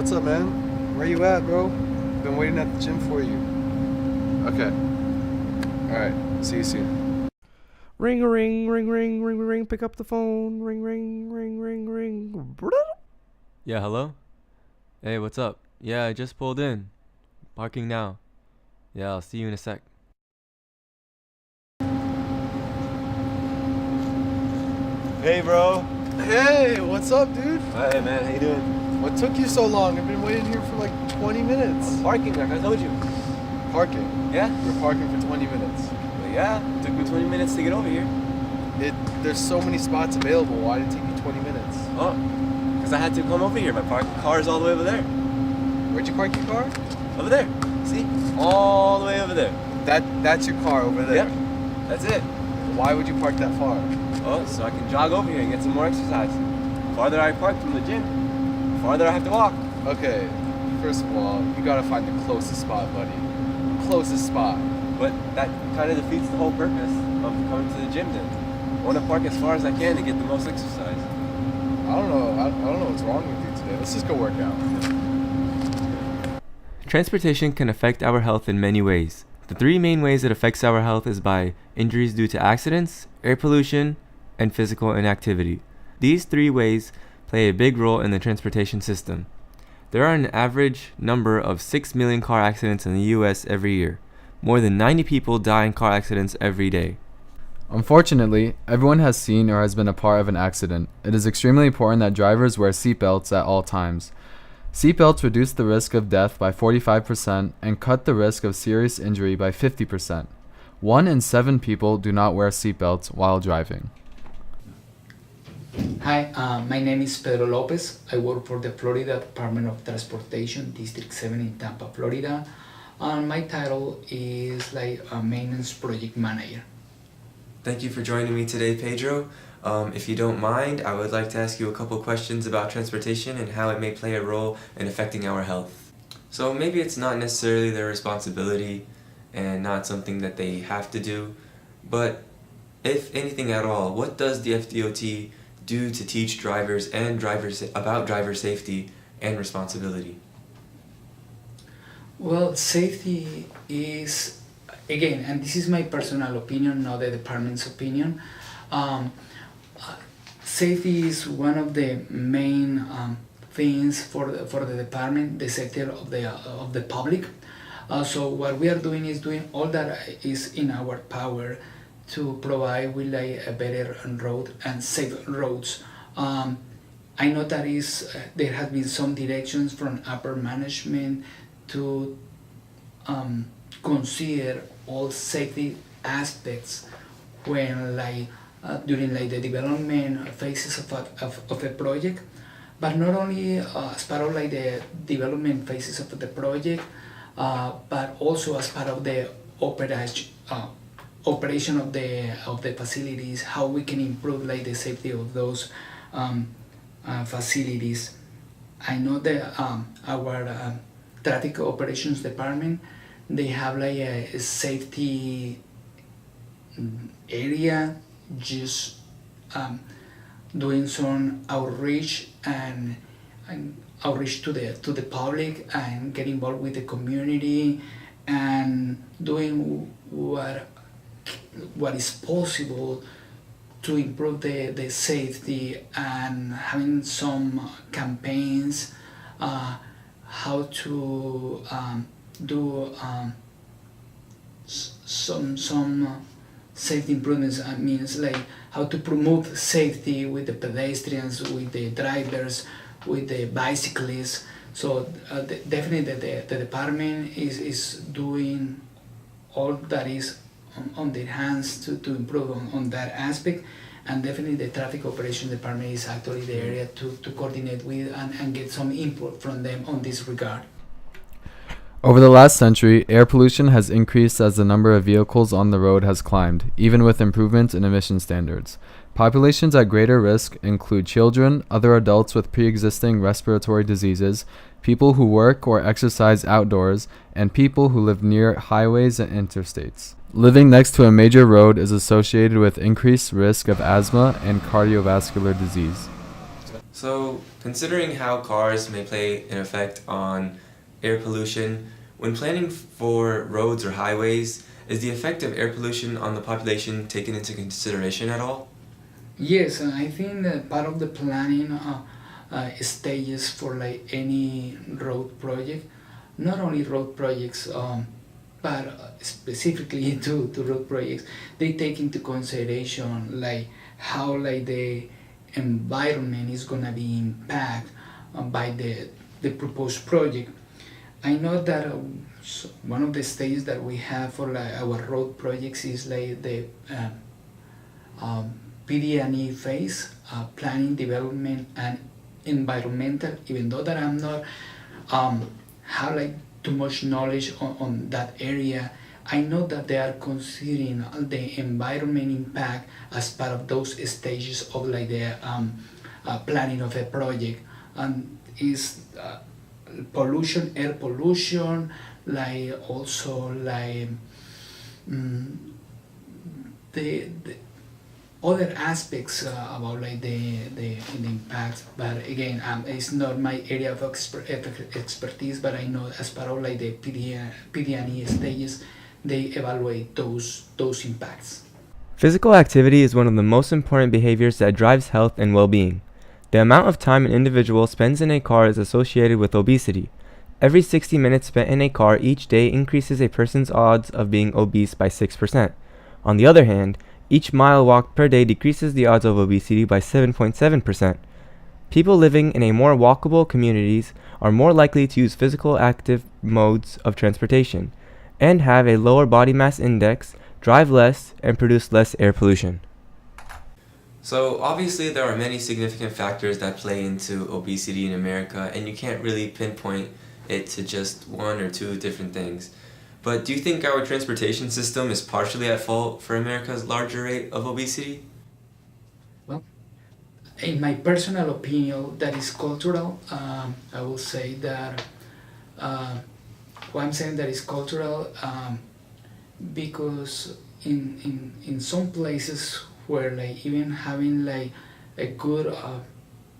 what's up, man? Where you at, bro? Been waiting at the gym for you. Okay. Alright, see you soon. Ring a ring, ring ring, ring ring, pick up the phone. Ring ring, ring ring, ring. Yeah, hello? Hey, what's up? Yeah, I just pulled in. Parking now. Yeah, I'll see you in a sec. Hey, bro. Hey, what's up, dude? Hey, man. How you doing? What took you so long? I've been waiting here for like 20 minutes. Parking, like I told you. Parking? Yeah? You're parking for 20 minutes. Well, yeah. It took me 20 minutes to get over here. There's so many spots available. Why did it take you 20 minutes? Oh, because I had to come over here. My car is all the way over there. Where'd you park your car? Over there. See? All the way over there. That's your car over there? Yep. That's it. Why would you park that far? Oh, so I can jog over here and get some more exercise. The farther I park from the gym, the farther I have to walk. Okay, first of all, you gotta find the closest spot, buddy. Closest spot. But that kind of defeats the whole purpose of coming to the gym then. I want to park as far as I can to get the most exercise. I don't know what's wrong with you today. Let's just go work out. Transportation can affect our health in many ways. The three main ways it affects our health is by injuries due to accidents, air pollution, and physical inactivity. These three ways play a big role in the transportation system. There are an average number of 6 million car accidents in the US every year. More than 90 people die in car accidents every day. Unfortunately, everyone has seen or has been a part of an accident. It is extremely important that drivers wear seatbelts at all times. Seatbelts reduce the risk of death by 45% and cut the risk of serious injury by 50%. 1 in 7 people do not wear seatbelts while driving. Hi, my name is Pedro Lopez. I work for the Florida Department of Transportation, District 7 in Tampa, Florida. My title is like a maintenance project manager. Thank you for joining me today, Pedro. If you don't mind, I would like to ask you a couple questions about transportation and how it may play a role in affecting our health. So maybe it's not necessarily their responsibility and not something that they have to do, but if anything at all, what does the FDOT do to teach drivers about driver safety and responsibility? Well, safety is, again, and this is my personal opinion, not the department's opinion. Safety is one of the main things for the department, the safety of the public. So what we are doing is doing all that is in our power to provide with like a better road and safe roads. I know that there has been some directions from upper management to consider all safety aspects when during the development phases of a project, but not only as part of the development phases of the project, but also as part of the operation of the facilities, how we can improve the safety of those facilities. I know that our traffic operations department, they have a safety area, just doing some outreach and outreach to the public and get involved with the community and doing what is possible to improve the safety and having some campaigns, how to do some safety improvements. Means like how to promote safety with the pedestrians, with the drivers, with the bicyclists. So definitely the department is doing all that is on their hands to improve on that aspect, and definitely the traffic operations department is actually the area to coordinate with and get some input from them on this regard. Over the last century, air pollution has increased as the number of vehicles on the road has climbed, even with improvements in emission standards. Populations at greater risk include children, other adults with pre-existing respiratory diseases, people who work or exercise outdoors, and people who live near highways and interstates. Living next to a major road is associated with increased risk of asthma and cardiovascular disease. So, considering how cars may play an effect on air pollution, when planning for roads or highways, is the effect of air pollution on the population taken into consideration at all? Yes, I think that part of the planning stages for like any road project, not only road projects, but specifically to road projects, they take into consideration like how like the environment is gonna be impacted by the proposed project. I know that one of the stages that we have for like our road projects is like the PD&E phase, planning, development, and environmental. Even though that I'm not have like too much knowledge on that area, I know that they are considering the environment impact as part of those stages of like the planning of a project, and is pollution, air pollution, like also like the other aspects about like the impact. But again, it's not my area of expertise, but I know as part of like the PD&E stages, they evaluate those impacts. Physical activity is one of the most important behaviors that drives health and well-being. The amount of time an individual spends in a car is associated with obesity. Every 60 minutes spent in a car each day increases a person's odds of being obese by 6%. On the other hand, each mile walked per day decreases the odds of obesity by 7.7%. People living in a more walkable communities are more likely to use physical active modes of transportation and have a lower body mass index, drive less, and produce less air pollution. So obviously there are many significant factors that play into obesity in America, and you can't really pinpoint it to just one or two different things. But do you think our transportation system is partially at fault for America's larger rate of obesity? Well, in my personal opinion, that is cultural. I will say that why I'm saying that is cultural, because in some places where like even having like a good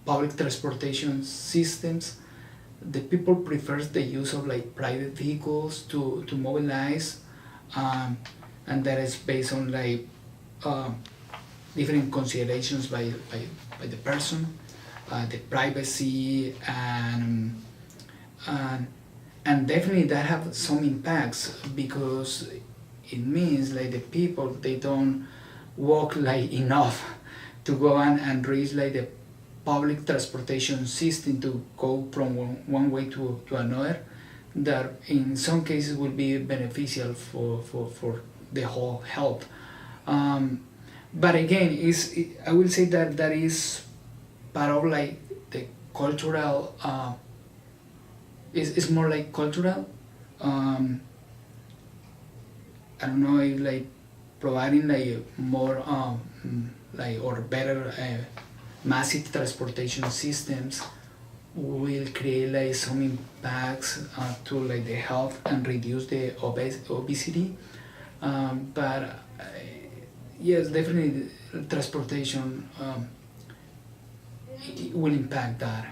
public transportation systems, the people prefers the use of like private vehicles to mobilize, and that is based on like different considerations by the person, the privacy, and definitely that have some impacts, because it means like the people, they don't walk like enough to go and reach like the public transportation system to go from one way to another, that in some cases will be beneficial for the whole health. But again, I will say that is part of like the cultural, it's more like cultural. I don't know if like providing like more like or better massive transportation systems will create like some impacts to like the health and reduce the obesity. But yes, definitely transportation will impact that.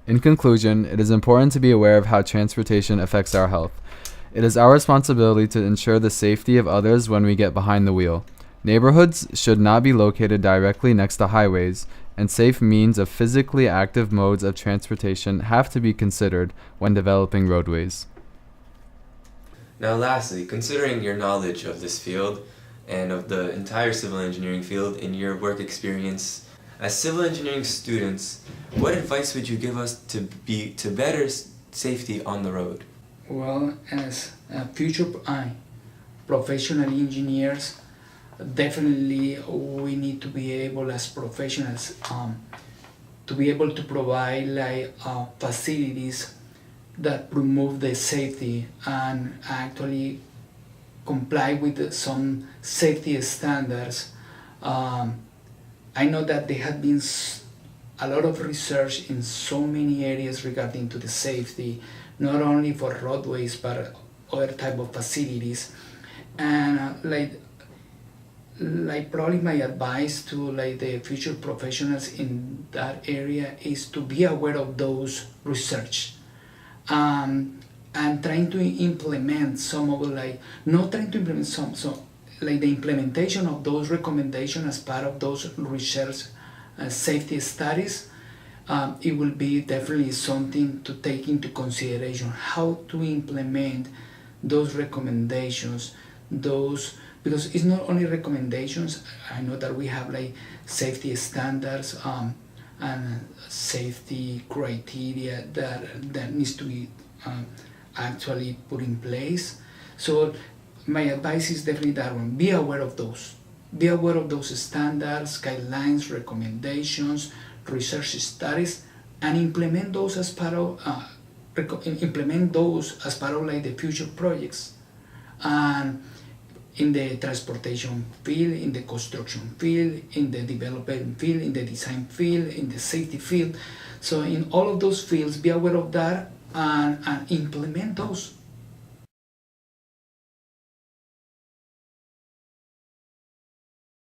In conclusion, it is important to be aware of how transportation affects our health. It is our responsibility to ensure the safety of others when we get behind the wheel. Neighborhoods should not be located directly next to highways, and safe means of physically active modes of transportation have to be considered when developing roadways. Now lastly, considering your knowledge of this field and of the entire civil engineering field in your work experience, as civil engineering students, what advice would you give us to better safety on the road? Well, as future professional engineers, definitely we need to be able as professionals to be able to provide like facilities that promote the safety and actually comply with some safety standards. I know that there have been a lot of research in so many areas regarding to the safety, not only for roadways but other type of facilities, and like probably my advice to like the future professionals in that area is to be aware of those research, and trying to implement some of like not trying to implement some like the implementation of those recommendations as part of those research safety studies. It will be definitely something to take into consideration, how to implement those recommendations, those, because it's not only recommendations. I know that we have like safety standards and safety criteria that needs to be actually put in place. So my advice is definitely that one. Be aware of those. Be aware of those standards, guidelines, recommendations, research studies, and implement those as part of like the future projects, and in the transportation field, in the construction field, in the development field, in the design field, in the safety field. So in all of those fields, be aware of that and implement those